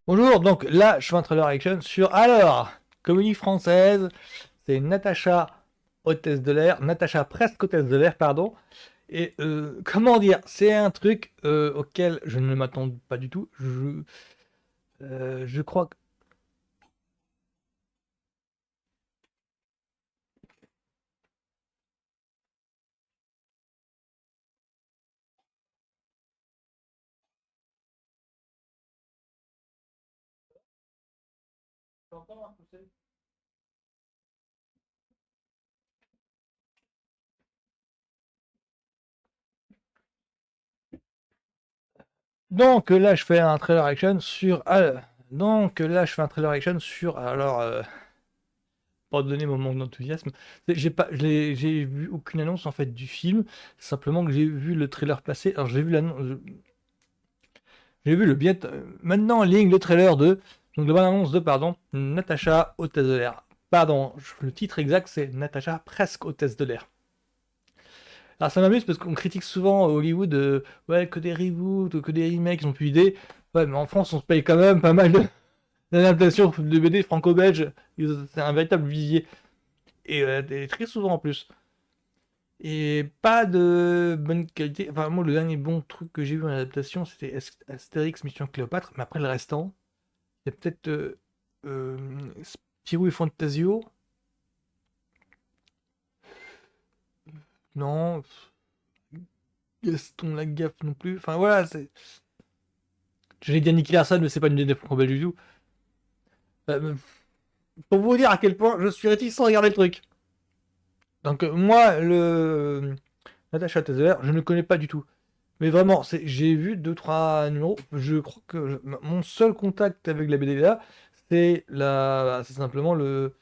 Bonjour, donc là je fais un trailer action sur comédie française, c'est Natacha, hôtesse de l'air, Natacha presque hôtesse de l'air, pardon. Et comment dire, c'est un truc auquel je ne m'attends pas du tout. Je crois que. Donc là je fais un trailer action sur. Donc là je fais un trailer action sur. Pour donner mon manque d'enthousiasme, j'ai vu aucune annonce en fait du film, simplement que j'ai vu le trailer passer. Alors j'ai vu l'annonce. J'ai vu le bien maintenant en ligne le trailer de donc la bonne annonce de pardon Natacha hôtesse de l'air. Pardon, le titre exact c'est Natacha presque hôtesse de l'air. Alors ça m'amuse parce qu'on critique souvent Hollywood ouais que des reboots ou que des remakes ils ont plus d'idées. Ouais mais en France on se paye quand même pas mal d'adaptations de BD franco-belges. C'est un véritable vivier et très souvent en plus. Et pas de bonne qualité. Enfin, moi, le dernier bon truc que j'ai vu en adaptation, c'était Astérix Mission Cléopâtre. Mais après, le restant, il y a peut-être euh, Spirou et Fantasio. Non. Gaston Lagaffe non plus. Enfin, voilà. J'allais dire Nicky Larson, mais c'est pas une idée probable du tout. Euh, pour vous dire à quel point je suis réticent à regarder le truc. Donc, moi, le Natacha Tezeler, je ne connais pas du tout. Mais vraiment, j'ai vu deux trois numéros. Je crois que mon seul contact avec la BD c'est simplement le.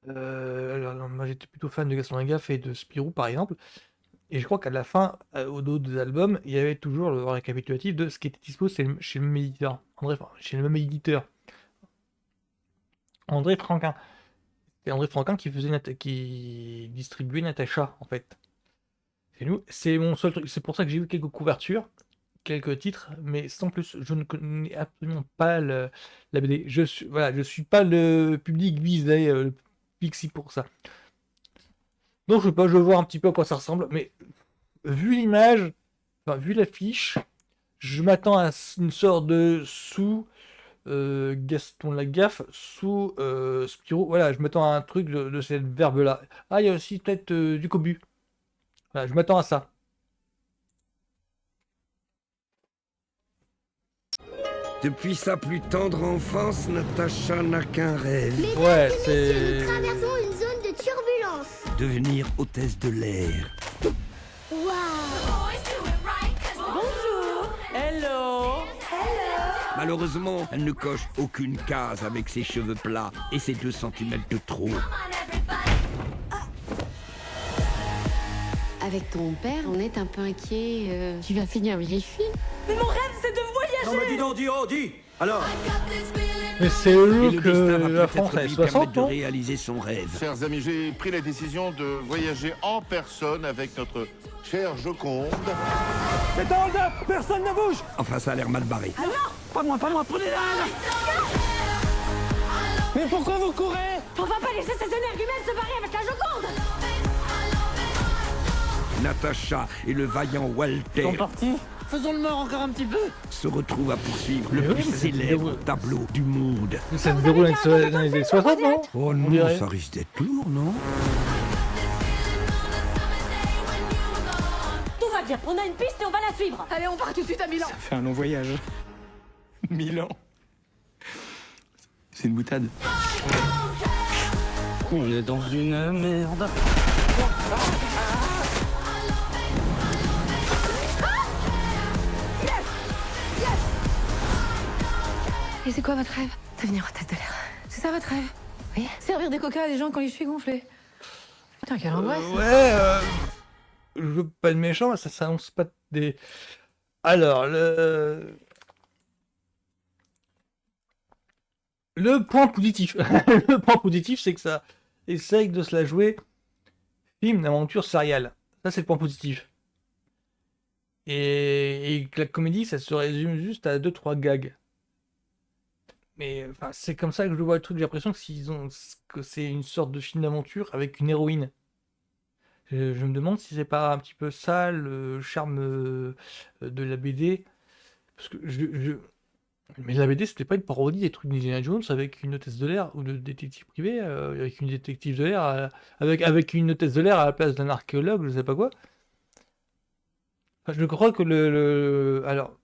Alors, moi, j'étais plutôt fan de Gaston Lagaffe et de Spirou, par exemple. Et je crois qu'à la fin, au dos des albums, il y avait toujours le récapitulatif de ce qui était dispo chez le même éditeur. Chez le même éditeur. André Franquin. C'est André Franquin qui distribuait Natacha, en fait. C'est nous. C'est mon seul truc. C'est pour ça que j'ai vu quelques couvertures, quelques titres, mais sans plus. Je ne connais absolument pas la BD. Voilà, je suis pas le public visé, le Pixie pour ça. Donc je sais pas, je veux voir un petit peu à quoi ça ressemble, mais vu l'image, enfin vu l'affiche, je m'attends à une sorte de sous Gaston Lagaffe, sous Spirou. Voilà, je m'attends à un truc de cette verbe-là. Ah, il y a aussi peut-être du Cobu. Voilà, je m'attends à ça. Depuis sa plus tendre enfance, Natacha n'a qu'un rêve. Ouais, Mesdames et messieurs, nous c'est. traversons une zone de turbulence. Devenir hôtesse de l'air. Waouh! Hello. Malheureusement, elle ne coche aucune case avec ses cheveux plats et ses 2 centimètres de trop. Avec ton père, on est un peu inquiet. Tu vas finir vieille fille. Mais mon rêve, c'est de voyager. Non mais dis donc, dis alors. Mais c'est Et eux le que destin va la peut-être France avait lui 60, permettre de non? réaliser son rêve. Chers amis, j'ai pris la décision de voyager en personne avec notre chère Joconde. C'est en hold-up, personne ne bouge. Enfin, ça a l'air mal barré. Pas moi, prenez-la. Mais pourquoi vous courez? On va pas laisser ces énergumènes se barrer avec la Joconde. Natacha et le vaillant Walter Parti. Faisons le mort encore un petit peu. se retrouvent à poursuivre le Mais oui, plus mais c'est célèbre drôle. tableau du monde. Ça se déroule dans les années 60, non? Oh On non, dirait. ça risque d'être lourd, non? Tout va bien. On a une piste et on va la suivre. Allez, on part tout de suite à Milan. Ça fait un long voyage. 1000 ans. C'est une boutade. On est dans une merde. Et c'est quoi votre rêve? Devenir hôtesse de l'air. C'est ça votre rêve? Oui. Servir des coca à des gens quand les chevilles gonflées. Putain, quelle angoisse. Je veux pas être méchant, mais ça s'annonce pas des. Alors, le point positif. Le point positif, c'est que ça essaye de se la jouer film d'aventure serial. Ça, c'est le point positif. Et que la comédie, ça se résume juste à deux trois gags. Mais enfin, c'est comme ça que je vois le truc. J'ai l'impression que c'est une sorte de film d'aventure avec une héroïne. Je me demande si c'est pas un petit peu ça le charme de la BD. Parce que mais la BD, c'était pas une parodie des trucs d'Indiana Jones avec une hôtesse de l'air ou de détective privé, avec une détective de l'air, avec une hôtesse de l'air à la place d'un archéologue, je sais pas quoi. Enfin, je crois que alors,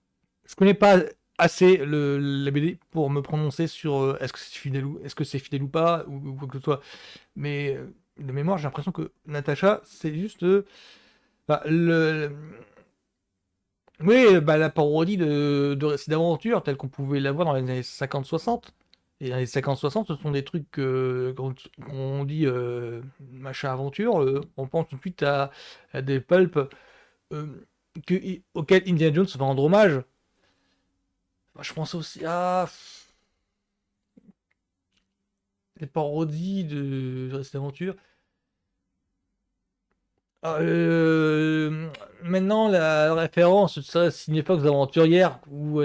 je connais pas assez la BD pour me prononcer sur est-ce que c'est fidèle ou pas, ou quoi que ce soit. Mais de mémoire, j'ai l'impression que Natacha, c'est juste bah, oui, bah, la parodie de récits d'aventure telle qu'on pouvait l'avoir dans les années 50-60. Et dans les 50-60, ce sont des trucs quand on dit machin aventure, on pense tout de suite à des pulps euh, auxquels Indiana Jones va rendre hommage. Moi, je pense aussi à des parodies de récits d'aventure. Ah, maintenant, la référence serait Cinéfox d'aventurière ou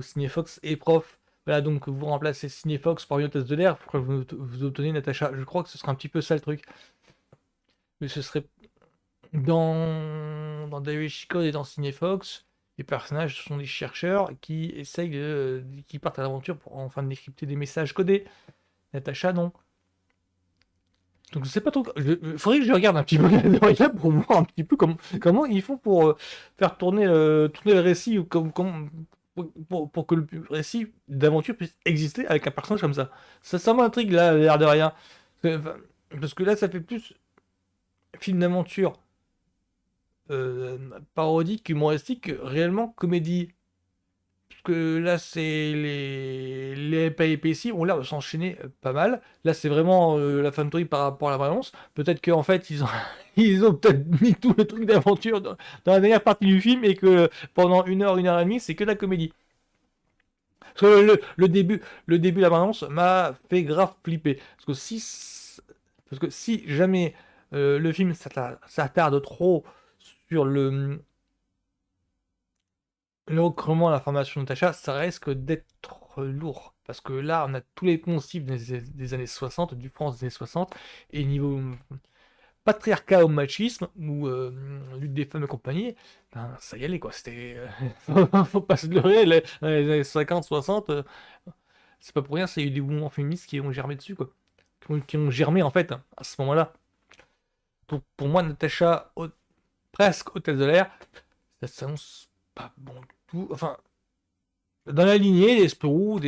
Cinéfox et prof. Voilà, donc vous remplacez Cinéfox par une hôtesse de l'air, pourquoi vous obtenez Natacha. Je crois que ce serait un petit peu ça le truc. Mais ce serait dans David Chico et dans Cinéfox, les personnages sont des chercheurs qui essayent qui partent à l'aventure pour enfin décrypter des messages codés. Natacha, non. Donc je sais pas trop. Faudrait que je regarde un petit peu la pour voir un petit peu comment ils font pour faire tourner le récit ou pour que le récit d'aventure puisse exister avec un personnage comme ça. Ça m'intrigue là, l'air de rien. Enfin, parce que là, ça fait plus film d'aventure parodique, humoristique, que réellement comédie. Parce que là, c'est les péripéties ont l'air de s'enchaîner pas mal. Là, c'est vraiment la fantasy par rapport à la balance. Peut-être qu'en fait, ils ont peut-être mis tout le truc d'aventure dans la dernière partie du film et que pendant une heure et demie, c'est que de la comédie. Parce que le début de la balance m'a fait grave flipper. Parce que si jamais le film s'attarde trop sur le recrutement, la formation de Natacha, ça risque d'être lourd. Parce que là, on a tous les poncifs des années 60, du France des années 60, et niveau patriarcat ou machisme, ou lutte des femmes et compagnie, ben, ça y allait quoi. C'était. Faut pas se leurrer, les années 50, 60, c'est pas pour rien, c'est eu des mouvements féministes qui ont germé dessus quoi. Qui ont germé en fait, à ce moment-là. Pour moi, Natacha, presque hôtesse de l'air, ça s'annonce pas bon du tout. Enfin, dans la lignée des Spirou,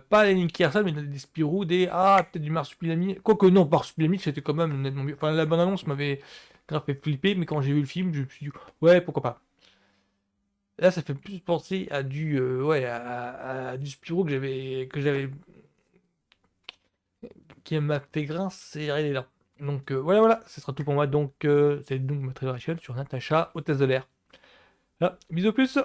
pas les Nicky Larson, mais des Spirou, peut-être du Marsupilami. Quoique non, Marsupilami, c'était quand même nettement mieux. Enfin, la bande-annonce m'avait grave fait flipper, mais quand j'ai vu le film, je me suis dit, ouais, pourquoi pas. Là, ça fait plus penser à à du Spirou qui m'a fait grincer les dents. Donc voilà, ce sera tout pour moi. Donc c'est donc ma réaction sur Natacha, hôtesse de l'air. Voilà, bisous plus.